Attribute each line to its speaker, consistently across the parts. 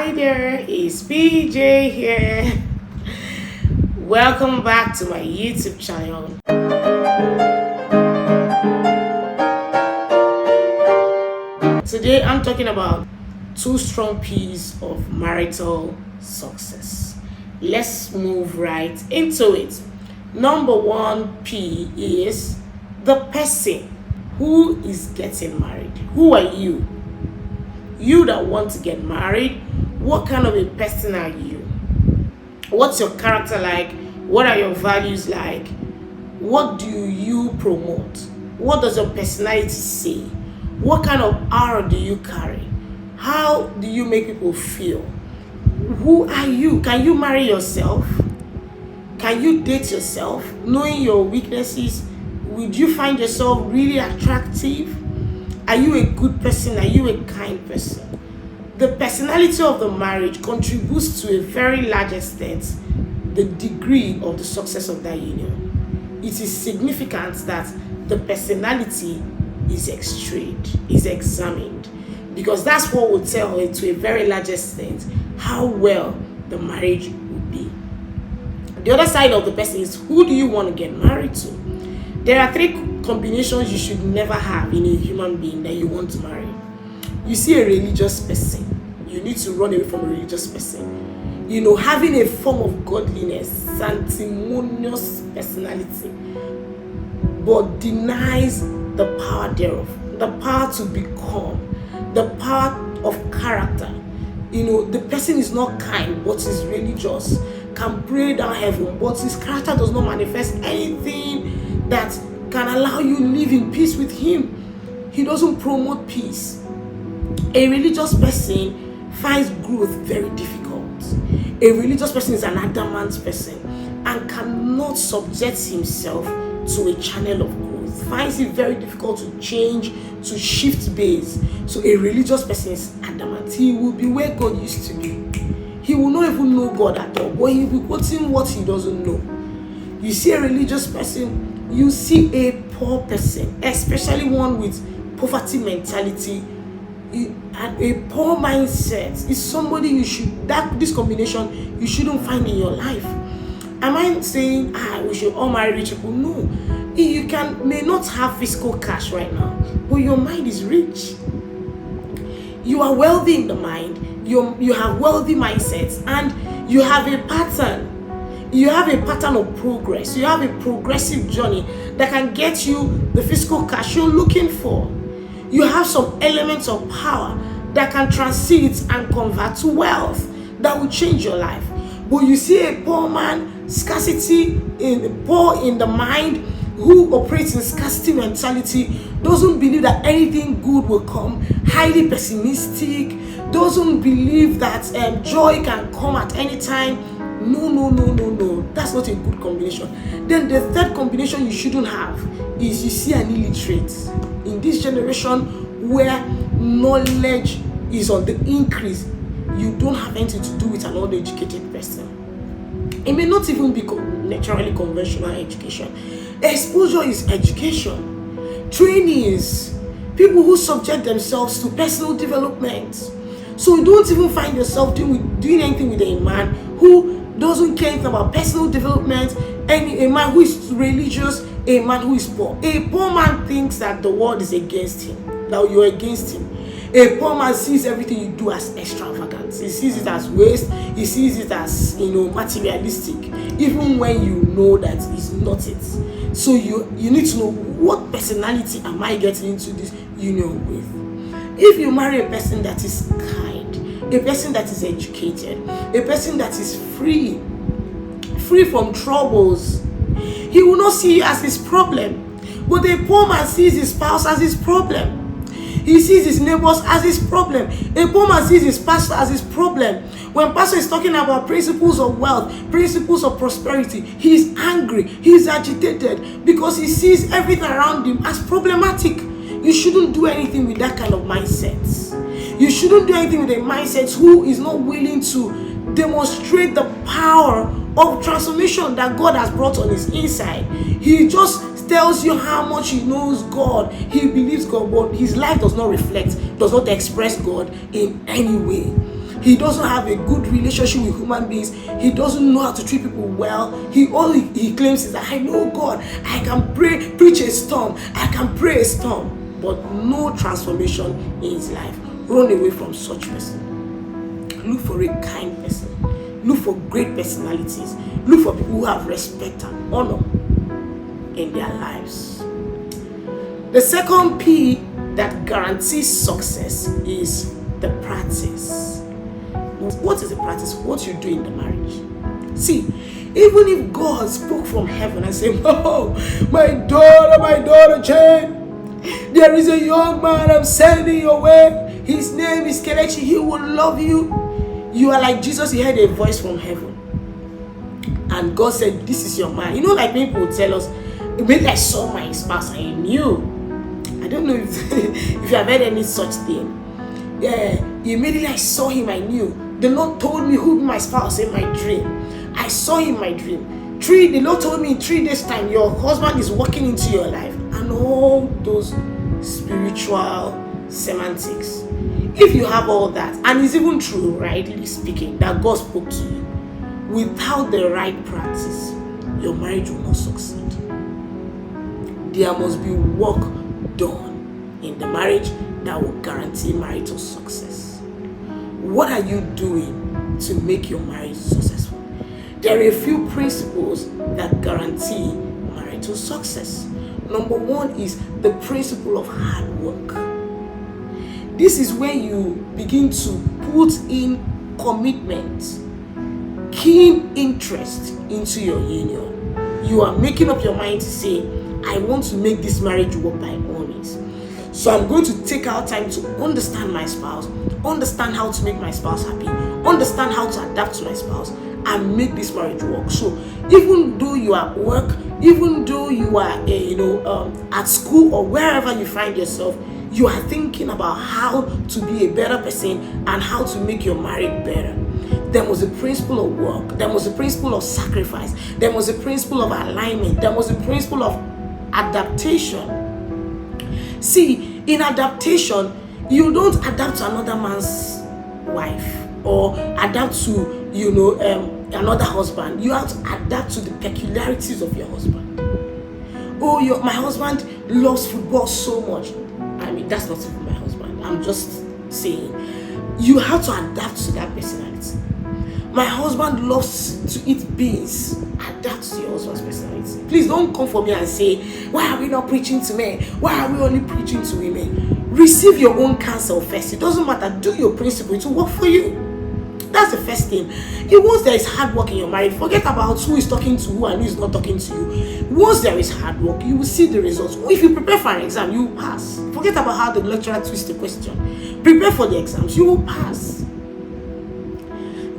Speaker 1: Hi there, it's PJ here. Welcome back to my YouTube channel. Today I'm talking about two strong P's of marital success. Let's move right into it. Number one P is the person who is getting married. Who are you? You that want to get married, what kind of a person are you? What's your character like? What are your values like? What do you promote? What does your personality say? What kind of aura do you carry? How do you make people feel? Who are you? Can you marry yourself? Can you date yourself? Knowing your weaknesses, would you find yourself really attractive? Are you a good person? Are you a kind person? The personality of the marriage contributes to a very large extent the degree of the success of that union. It is significant that the personality is examined, because that's what will tell it to a very large extent how well the marriage will be. The other side of the person is, who do you want to get married to? There are three combinations you should never have in a human being that you want to marry. You see a religious person, you need to run away from a religious person. Having a form of godliness, sanctimonious personality, but denies the power thereof, the power to become, the power of character. The person is not kind, but is religious, can pray down heaven, but his character does not manifest anything that can allow you to live in peace with him. He doesn't promote peace. A religious person finds growth very difficult. A religious person is an adamant person and cannot subject himself to a channel of growth. Finds it very difficult to change, to shift base. So a religious person is adamant. He will be where God used to be. He will not even know God at all, but he will be quoting what he doesn't know. You see a religious person, you see a poor person, especially one with poverty mentality, and a poor mindset is somebody this combination you shouldn't find in your life. Am I saying we should all marry rich people? No. You may not have physical cash right now, but your mind is rich. You are wealthy in the mind, you have wealthy mindsets, and you have a pattern. You have a pattern of progress. You have a progressive journey that can get you the physical cash you're looking for. You have some elements of power that can transit and convert to wealth that will change your life. But you see a poor man, poor in the mind, who operates in scarcity mentality, doesn't believe that anything good will come, highly pessimistic, doesn't believe that joy can come at any time. No. That's not a good combination. Then the third combination you shouldn't have is, you see an illiterate. In this generation where knowledge is on the increase, you don't have anything to do with an uneducated person. It may not even be naturally conventional education. Exposure is education. Training is people who subject themselves to personal development. So you don't even find yourself doing anything with a man who doesn't care anything about personal development, a man who is religious, a man who is poor. A poor man thinks that the world is against him, that you're against him. A poor man sees everything you do as extravagant. He sees it as waste. He sees it as materialistic, even when you know that it's not it. So you need to know, what personality am I getting into this union with? If you marry a person that is kind, a person that is educated, a person that is free from troubles, he will not see you as his problem. But a poor man sees his spouse as his problem. He sees his neighbors as his problem. A poor man sees his pastor as his problem. When pastor is talking about principles of wealth, principles of prosperity, he is angry, he is agitated, because he sees everything around him as problematic. You shouldn't do anything with that kind of mindset. You shouldn't do anything with a mindset who is not willing to demonstrate the power of transformation that God has brought on his inside. He just tells you how much he knows God, he believes God, but his life does not reflect, does not express God in any way. He doesn't have a good relationship with human beings. He doesn't know how to treat people well. All he claims is that I know God. I can pray, preach a storm. I can pray a storm. But no transformation in his life. Run away from such person. Look for a kind person. Look for great personalities. Look for people who have respect and honor in their lives. The second P that guarantees success is the practice. What is the practice? What you do in the marriage. See, even if God spoke from heaven and said, oh, my daughter Jane, there is a young man I'm sending your way. His name is Kelechi. He will love you. You are like Jesus. He heard a voice from heaven. And God said, this is your man. You know, like people will tell us, maybe I saw my spouse, I knew. I don't know if, if you have heard any such thing. Yeah, immediately I saw him, I knew. The Lord told me who my spouse in my dream. I saw him in my dream. The Lord told me in 3 days' time, your husband is walking into your life. And all those spiritual semantics. If you have all that, and it's even true, rightly speaking, that God spoke to you, without the right practice, your marriage will not succeed. There must be work done in the marriage that will guarantee marital success. What are you doing to make your marriage successful? There are a few principles that guarantee marital success. Number one is the principle of hard work. This is where you begin to put in commitment, keen interest into your union. You are making up your mind to say, I want to make this marriage work by all means. So I'm going to take out time to understand my spouse, understand how to make my spouse happy, understand how to adapt to my spouse, and make this marriage work. So even though you are at work, even though you are at school or wherever you find yourself, you are thinking about how to be a better person and how to make your marriage better. There was a principle of work. There was a principle of sacrifice. There was a principle of alignment. There was a principle of adaptation. See, in adaptation, you don't adapt to another man's wife or adapt to, another husband. You have to adapt to the peculiarities of your husband. Oh, my husband loves football so much. I mean, that's not even my husband. I'm just saying, you have to adapt to that personality. My husband loves to eat beans. Adapt to your husband's personality. Please don't come for me and say, why are we not preaching to men? Why are we only preaching to women? Receive your own counsel first. It doesn't matter. Do your principle. It will work for you. That's the first thing. Once there is hard work in your marriage, forget about who is talking to who and who is not talking to you. Once there is hard work, you will see the results. If you prepare for an exam, you will pass. Forget about how the lecturer twists the question. Prepare for the exams, you will pass.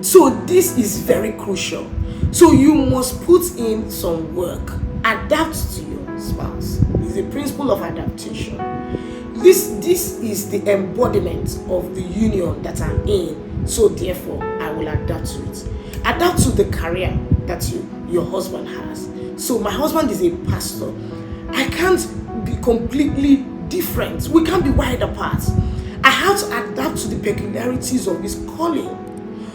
Speaker 1: So this is very crucial. So you must put in some work. Adapt to your spouse. It's a principle of adaptation. This is the embodiment of the union that I'm in. So therefore, I will adapt to it. Adapt to the career that your husband has. So my husband is a pastor. I can't be completely different. We can't be wide apart. I have to adapt to the peculiarities of his calling.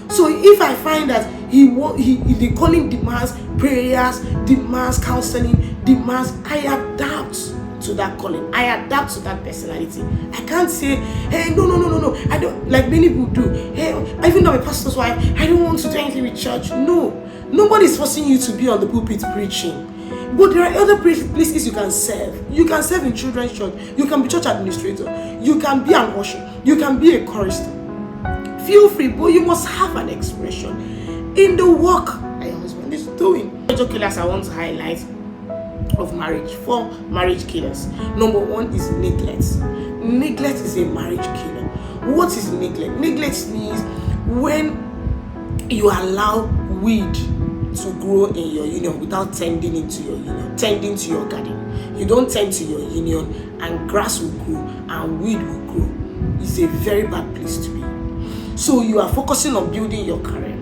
Speaker 1: So if I find that the calling demands prayers, demands counseling, demands, I adapt to that calling. I adapt to that personality. I can't say, hey, no. I don't, like many people do. Hey, even though I'm a pastor's wife, I don't want to do anything with church. No. Nobody's forcing you to be on the pulpit preaching. But there are other places you can serve. You can serve in children's church. You can be church administrator. You can be an usher. You can be a chorister. Feel free, but you must have an expression in the work that your husband is doing. Major killers I want to highlight of marriage. 4 marriage killers. Number 1 is neglect. Neglect is a marriage killer. What is neglect? Neglect means when you allow weed to grow in your union without tending into your union, tending to your garden. You don't tend to your union and grass will grow and weed will grow. It's a very bad place to be. So you are focusing on building your career.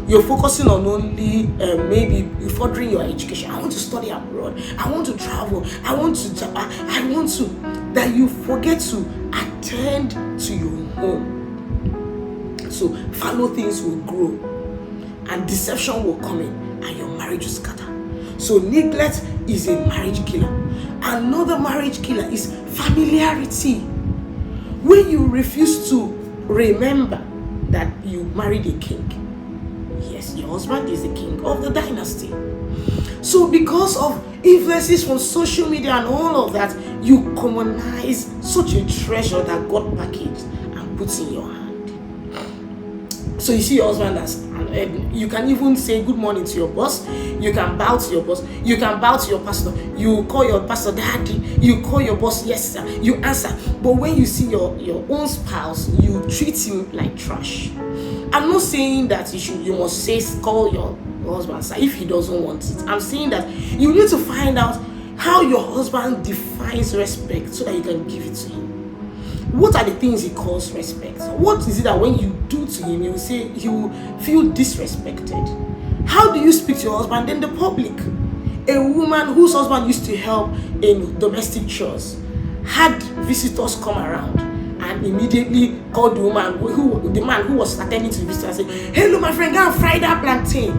Speaker 1: You're focusing on only maybe furthering your education. I want to study abroad. I want to travel. I want to, that you forget to attend to your home. So fallow things will grow and deception will come in and your marriage will scatter. So neglect is a marriage killer. Another marriage killer is familiarity. When you refuse to remember that you married a king, yes, your husband is the king of the dynasty. So because of influences from social media and all of that, you commonize such a treasure that God packaged and puts in your hand. So you see your husband as, and you can even say good morning to your boss. You can bow to your boss. You can bow to your pastor. You call your pastor daddy. You call your boss yes sir. You answer. But when you see your own spouse, you treat him like trash. I'm not saying that you must say call your husband sir if he doesn't want it. I'm saying that you need to find out how your husband defines respect so that you can give it to him. What are the things he calls respect? What is it that when you do to him, he will say he will feel disrespected? How do you speak to your husband in the public? A woman whose husband used to help in domestic chores had visitors come around and immediately called the man who was attending to the visitor and said, "Hello, my friend, go and fry that plantain."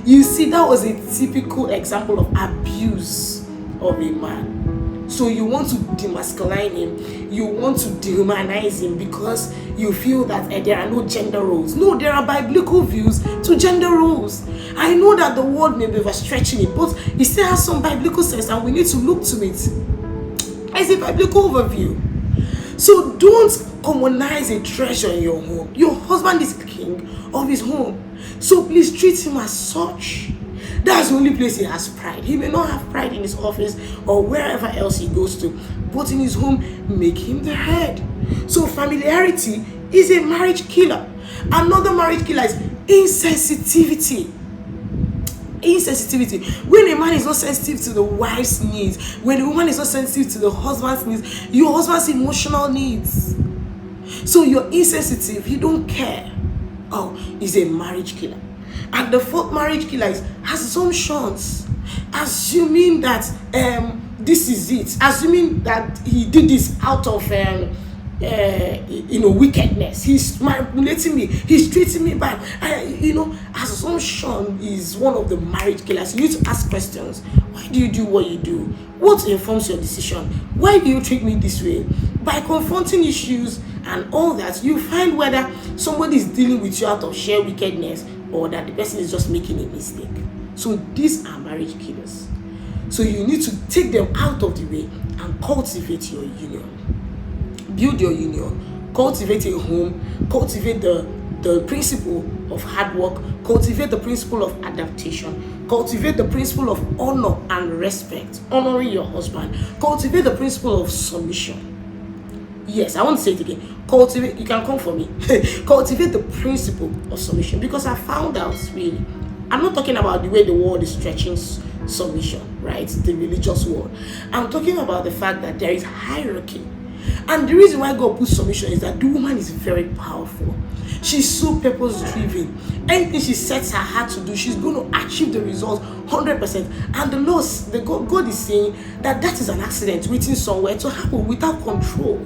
Speaker 1: You see, that was a typical example of abuse of a man. So you want to demasculine him, you want to dehumanize him because you feel that there are no gender roles. No, there are biblical views to gender roles. I know that the world may be overstretching it, but it still has some biblical sense and we need to look to it as a biblical overview. So don't commonize a treasure in your home. Your husband is the king of his home. So please treat him as such. That's the only place he has pride. He may not have pride in his office or wherever else he goes to, but in his home, make him the head. So familiarity is a marriage killer. Another marriage killer is insensitivity. Insensitivity. When a man is not sensitive to the wife's needs, when a woman is not sensitive to the husband's needs, your husband's emotional needs, so you're insensitive, you don't care, is a marriage killer. And the fourth marriage killer is assumptions. Assuming that this is it. Assuming that he did this out of wickedness. He's manipulating me. He's treating me bad. Assumption is one of the marriage killers. You need to ask questions. Why do you do what you do? What informs your decision? Why do you treat me this way? By confronting issues and all that, you find whether somebody is dealing with you out of sheer wickedness or that the person is just making a mistake. So these are marriage killers. So you need to take them out of the way and cultivate your union. Build your union. Cultivate a home. Cultivate the principle of hard work. Cultivate the principle of adaptation. Cultivate the principle of honor and respect. Honoring your husband. Cultivate the principle of submission. Yes, I want to say it again. Cultivate, you can come for me. Cultivate the principle of submission, because I found out, really, I'm not talking about the way the world is stretching submission, right? The religious world. I'm talking about the fact that there is hierarchy. And the reason why God puts submission is that the woman is very powerful. She's so purpose-driven. Anything she sets her heart to do, she's going to achieve the results 100%. And God is saying that is an accident waiting somewhere to happen without control.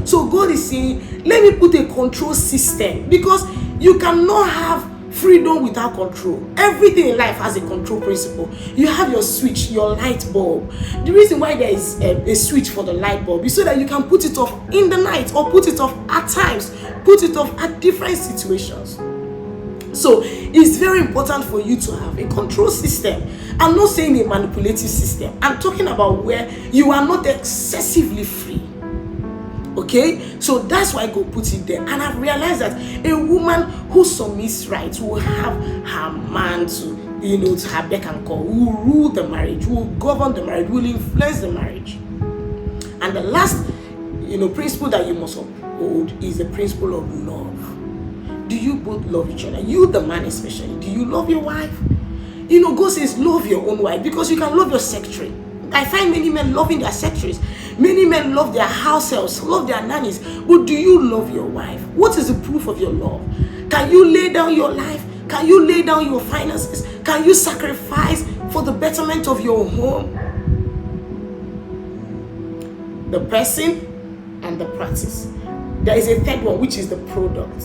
Speaker 1: So God is saying, let me put a control system, because you cannot have freedom without control. Everything in life has a control principle. You have your switch, your light bulb. The reason why there is a switch for the light bulb is so that you can put it off in the night or put it off at times, put it off at different situations. So it's very important for you to have a control system. I'm not saying a manipulative system. I'm talking about where you are not excessively free. Okay, so that's why God put it there. And I've realized that a woman who submits right will have her man to her beck and call, will rule the marriage, will govern the marriage, will influence the marriage. And the last, principle that you must uphold is the principle of love. Do you both love each other? You, the man especially, do you love your wife? God says love your own wife, because you can love your secretary. I find many men loving their secretaries. Many men love their house helps, love their nannies. But do you love your wife? What is the proof of your love? Can you lay down your life? Can you lay down your finances? Can you sacrifice for the betterment of your home? The person and the practice. there is a third one, which is the product.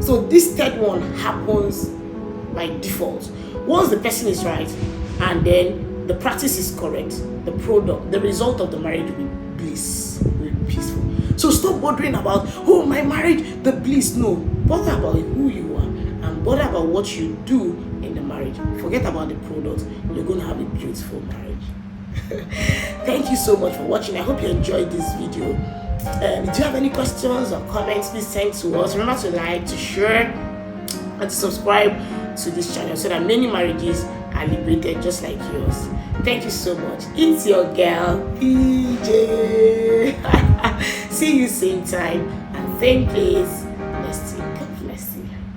Speaker 1: So this third one happens by default. Once the person is right and then the practice is correct, the product, the result of the marriage will be bliss, will be peaceful. So stop bothering about, oh, my marriage, the bliss. No, bother about who you are and bother about what you do in the marriage. Forget about the product. You're going to have a beautiful marriage. Thank you so much for watching. I hope you enjoyed this video. If you have any questions or comments, please send to us. Remember to like, to share, and to subscribe to this channel so that many marriages are liberated just like yours. Thank you so much. It's your girl, PJ. See you same time and same place.